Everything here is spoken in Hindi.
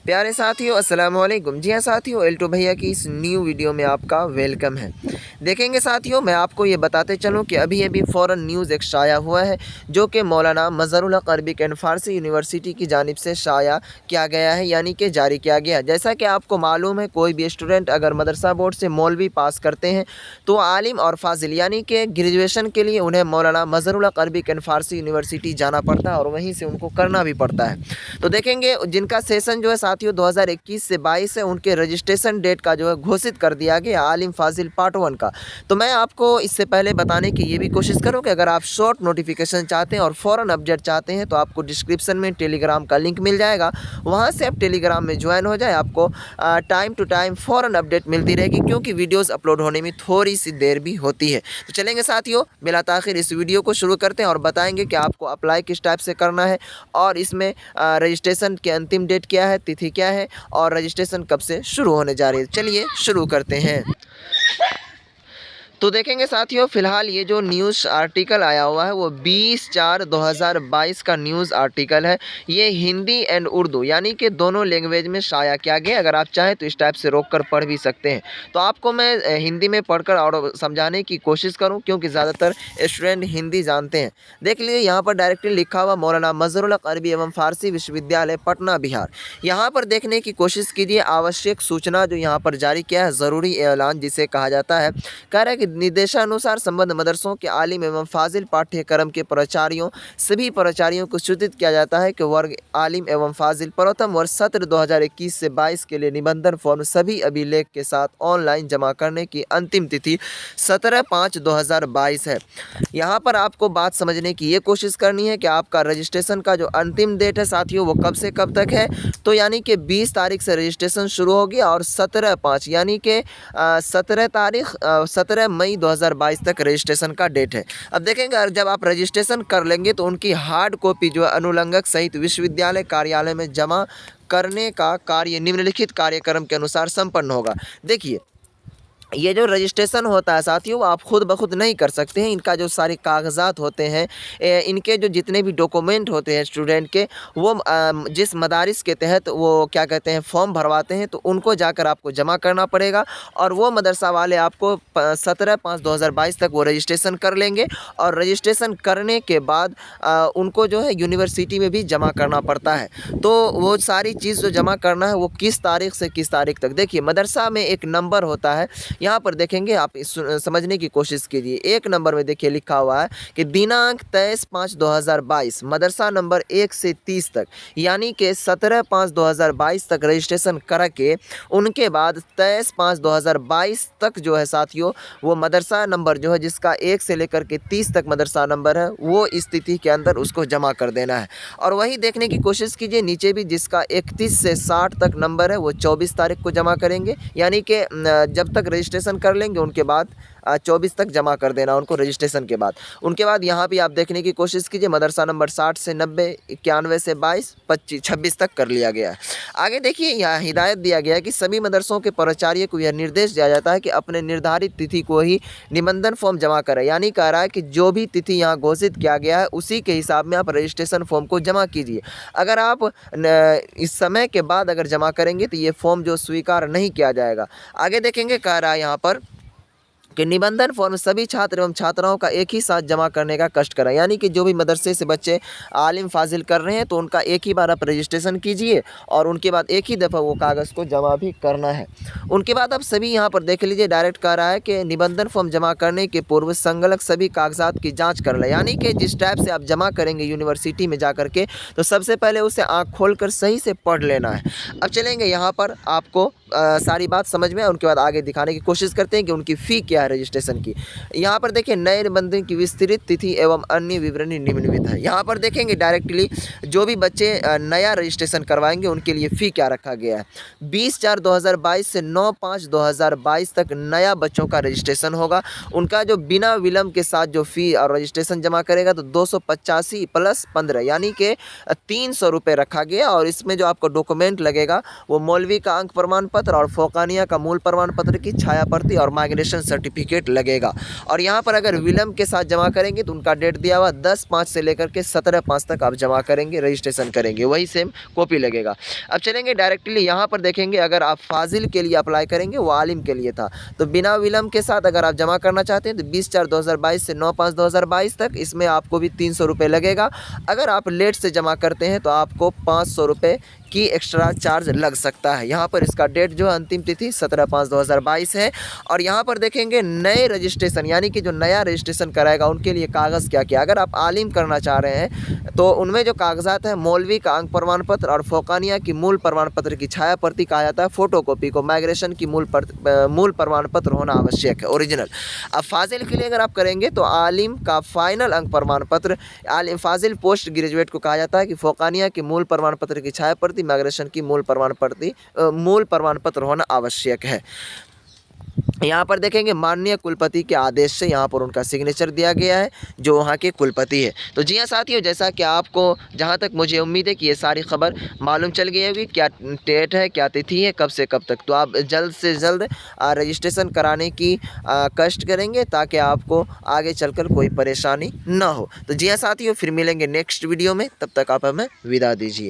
प्यारे साथियों अस्सलाम वालेकुम। जी हाँ साथियों, एल्टो भैया की इस न्यू वीडियो में आपका वेलकम है। देखेंगे साथियों, मैं आपको ये बताते चलूँ कि अभी अभी फ़ौरन न्यूज़ एक शाया हुआ है जो कि मौलाना मज़हरुल हक़ अरबिक एंड फ़ारसी यूनिवर्सिटी की जानिब से शाया किया गया है, यानी कि जारी किया गया है। जैसा कि आपको मालूम है, कोई भी स्टूडेंट अगर मदरसा बोर्ड से मौलवी पास करते हैं तो आलिम और फ़ाज़िल यानी कि ग्रेजुएशन के लिए उन्हें मौलाना मज़हरुल हक़ अरबिक एंड फ़ारसी यूनिवर्सिटी जाना पड़ता है और वहीं से उनको करना भी पड़ता है। तो देखेंगे जिनका सेशन जो है साथियों 2021 से 22 है, उनके रजिस्ट्रेशन डेट का जो है घोषित कर दिया गया आलिम फ़ाज़िल पार्ट 1 का। तो मैं आपको इससे पहले बताने की ये भी कोशिश करूँ कि अगर आप शॉर्ट नोटिफिकेशन चाहते हैं और फ़ौरन अपडेट चाहते हैं तो आपको डिस्क्रिप्शन में टेलीग्राम का लिंक मिल जाएगा, वहाँ से आप टेलीग्राम में ज्वाइन हो जाए। आपको टाइम टू टाइम फ़ौरन अपडेट मिलती रहेगी, क्योंकि वीडियोज़ अपलोड होने में थोड़ी सी देर भी होती है। तो चलेंगे साथियों, बिला ताख़िर इस वीडियो को शुरू करते हैं और बताएंगे कि आपको अप्लाई किस टाइप से करना है और इसमें रजिस्ट्रेशन की अंतिम डेट क्या है, तिथि क्या है और रजिस्ट्रेशन कब से शुरू होने जा रही है। चलिए शुरू करते हैं। तो देखेंगे साथियों, फ़िलहाल ये जो न्यूज़ आर्टिकल आया हुआ है वो 20/4/2022 का न्यूज़ आर्टिकल है। ये हिंदी एंड उर्दू यानी कि दोनों लैंग्वेज में शाया किया गया। अगर आप चाहें तो इस टाइप से रोक कर पढ़ भी सकते हैं। तो आपको मैं हिंदी में पढ़कर और समझाने की कोशिश करूं, क्योंकि ज़्यादातर स्टूडेंट हिंदी जानते हैं। देख लीजिए, यहाँ पर डायरेक्टली लिखा हुआ मौलाना मज़हरुल हक़ अरबी एवं फ़ारसी विश्वविद्यालय पटना बिहार। यहाँ पर देखने की कोशिश कीजिए। आवश्यक सूचना जो यहाँ पर जारी किया है, ज़रूरी ऐलान जिसे कहा जाता है, कह रहा है कि निर्देशानुसार संबद्ध मदरसों के आलिम एवं फ़ाज़िल पाठ्यक्रम के प्राचार्यों सभी प्राचार्यों को सूचित किया जाता है कि वर्ग आलिम एवं फ़ाज़िल प्रथम वर्ष सत्र 2021 से 22 के लिए निबंधन फॉर्म सभी अभिलेख के साथ ऑनलाइन जमा करने की अंतिम तिथि 17/5/2022 है। यहाँ पर आपको बात समझने की ये कोशिश करनी है कि आपका रजिस्ट्रेशन का जो अंतिम डेट है साथियों वो कब से कब तक है। तो यानी कि 20 तारीख से रजिस्ट्रेशन शुरू होगी और 17/5 यानी कि 17 मई 2022 तक रजिस्ट्रेशन का डेट है। अब देखेंगे, जब आप रजिस्ट्रेशन कर लेंगे तो उनकी हार्ड कॉपी जो है अनुलंघक सहित विश्वविद्यालय कार्यालय में जमा करने का कार्य निम्नलिखित कार्यक्रम के अनुसार संपन्न होगा। देखिए, ये जो रजिस्ट्रेशन होता है साथियों, आप खुद ब खुद नहीं कर सकते हैं। इनका जो सारे कागज़ात होते हैं, इनके जो जितने भी डॉक्यूमेंट होते हैं स्टूडेंट के, वो जिस मदारिस के तहत वो क्या कहते हैं फॉर्म भरवाते हैं, तो उनको जाकर आपको जमा करना पड़ेगा और वो मदरसा वाले आपको 17/5/2022 तक वो रजिस्ट्रेशन कर लेंगे। और रजिस्ट्रेशन करने के बाद उनको जो है यूनिवर्सिटी में भी जमा करना पड़ता है। तो वो सारी चीज़ जो जमा करना है वो किस तारीख से किस तारीख तक, देखिए मदरसा में एक नंबर होता है। यहाँ पर देखेंगे, आप समझने की कोशिश कीजिए। एक नंबर में देखिए लिखा हुआ है कि दिनांक 23/5/2022 मदरसा नंबर 1 से 30 तक, यानी कि 17/5/2022 तक रजिस्ट्रेशन करा के उनके बाद 23/5/2022 तक जो है साथियों वो मदरसा नंबर जो है जिसका 1 से लेकर के 30 तक मदरसा नंबर है, वो इस तिथि के अंदर उसको जमा कर देना है। और वही देखने की कोशिश कीजिए नीचे भी, जिसका 31 से 60 तक नंबर है वो 24 तारीख को जमा करेंगे। यानी कि जब तक रजिस्ट्रेशन कर लेंगे उनके बाद 24 तक जमा कर देना उनको रजिस्ट्रेशन के बाद। उनके बाद यहाँ भी आप देखने की कोशिश कीजिए, मदरसा नंबर 60 से 90, 91 से 22, 25, 26 तक कर लिया गया है। आगे देखिए, यहाँ हिदायत दिया गया है कि सभी मदरसों के प्राचार्य को यह निर्देश दिया जाता है कि अपने निर्धारित तिथि को ही निबंधन फॉर्म जमा करें। यानी कह रहा है कि जो भी तिथि यहाँ घोषित किया गया है उसी के हिसाब में आप रजिस्ट्रेशन फॉर्म को जमा कीजिए। अगर आप इस समय के बाद अगर जमा करेंगे तो ये फॉर्म जो स्वीकार नहीं किया जाएगा। आगे देखेंगे, कह रहा है यहाँ पर कि निबंधन फॉर्म सभी छात्र एवं छात्राओं का एक ही साथ जमा करने का कष्ट करें। यानी कि जो भी मदरसे से बच्चे आलिम फ़ाज़िल कर रहे हैं तो उनका एक ही बार आप रजिस्ट्रेशन कीजिए और उनके बाद एक ही दफ़ा वो कागज़ को जमा भी करना है। उनके बाद आप सभी यहाँ पर देख लीजिए, डायरेक्ट कह रहा है कि निबंधन फॉर्म जमा करने के पूर्व संलग्न सभी कागजात की जाँच कर लें। यानी कि जिस टाइप से आप जमा करेंगे यूनिवर्सिटी में जा कर के, तो सबसे पहले उसे आँख खोल कर सही से पढ़ लेना है। अब चलेंगे यहाँ पर आपको सारी बात समझ में, उनके बाद आगे दिखाने की कोशिश करते हैं कि उनकी फ़ी क्या है रजिस्ट्रेशन की। यहाँ पर देखिए, नए निबंधन की विस्तृत तिथि एवं अन्य विवरणी निम्नलिखित है। यहाँ पर देखेंगे डायरेक्टली जो भी बच्चे नया रजिस्ट्रेशन करवाएंगे उनके लिए फ़ी क्या रखा गया है। 20/4/2022 से 9/5/2022 तक नया बच्चों का रजिस्ट्रेशन होगा। उनका जो बिना विलम्ब के साथ जो फ़ी और रजिस्ट्रेशन जमा करेगा तो 285 + 15 यानी कि 300 रुपये रखा गया। और इसमें जो आपको डॉक्यूमेंट लगेगा वो मौलवी का अंक प्रमाण पत्र और फोकानिया का मूल प्रमाण पत्र की छाया प्रति और माइग्रेशन सर्टिफिकेट लगेगा। और यहाँ पर अगर विलम्ब के साथ जमा करेंगे तो उनका डेट दिया हुआ 10/5 से लेकर के 17/5 तक आप जमा करेंगे, रजिस्ट्रेशन करेंगे, वही सेम कॉपी लगेगा। अब चलेंगे डायरेक्टली यहाँ पर देखेंगे, अगर आप फाजिल के लिए अप्लाई करेंगे, वो आलिम के लिए था, तो बिना विलम्ब के साथ अगर आप जमा करना चाहते हैं तो 20/4/2022 से 9/5/2022 तक इसमें आपको भी 300 रुपये लगेगा। अगर आप लेट से जमा करते हैं तो आपको 500 रुपये की एक्स्ट्रा चार्ज लग सकता है। यहाँ पर इसका डेट जो है अंतिम तिथि 17/5/2022 है। और यहाँ पर देखेंगे नए रजिस्ट्रेशन यानी कि जो नया रजिस्ट्रेशन कराएगा उनके लिए कागज़ क्या क्या। अगर आप आलिम करना चाह रहे हैं तो उनमें जो कागजात हैं, मौलवी का अंक प्रमाण पत्र और फोकानिया की मूल प्रमाण पत्र की छाया प्रति कहा जाता है, फोटोकॉपी को, माइग्रेशन की मूल प्रमाण पत्र होना आवश्यक है, ओरिजिनल। अब फाजिल के लिए अगर आप करेंगे तो आलिम का फाइनल अंक प्रमाण पत्र, आलिम फाजिल पोस्ट ग्रेजुएट को कहा जाता है कि फोकानिया की मूल प्रमाण पत्र की छाया प्रति, माइग्रेशन की मूल प्रमाण पत्र होना आवश्यक है। यहाँ पर देखेंगे माननीय कुलपति के आदेश से यहाँ पर उनका सिग्नेचर दिया गया है जो वहाँ के कुलपति है। तो जी हाँ साथियों, जैसा कि आपको जहाँ तक मुझे उम्मीद है कि ये सारी खबर मालूम चल गई होगी, क्या डेट है, क्या तिथि है, कब से कब तक, तो आप जल्द से जल्द रजिस्ट्रेशन कराने की कष्ट करेंगे ताकि आपको आगे चलकर कोई परेशानी ना हो। तो जी हाँ साथियों, फिर मिलेंगे नेक्स्ट वीडियो में, तब तक आप हमें विदा दीजिए।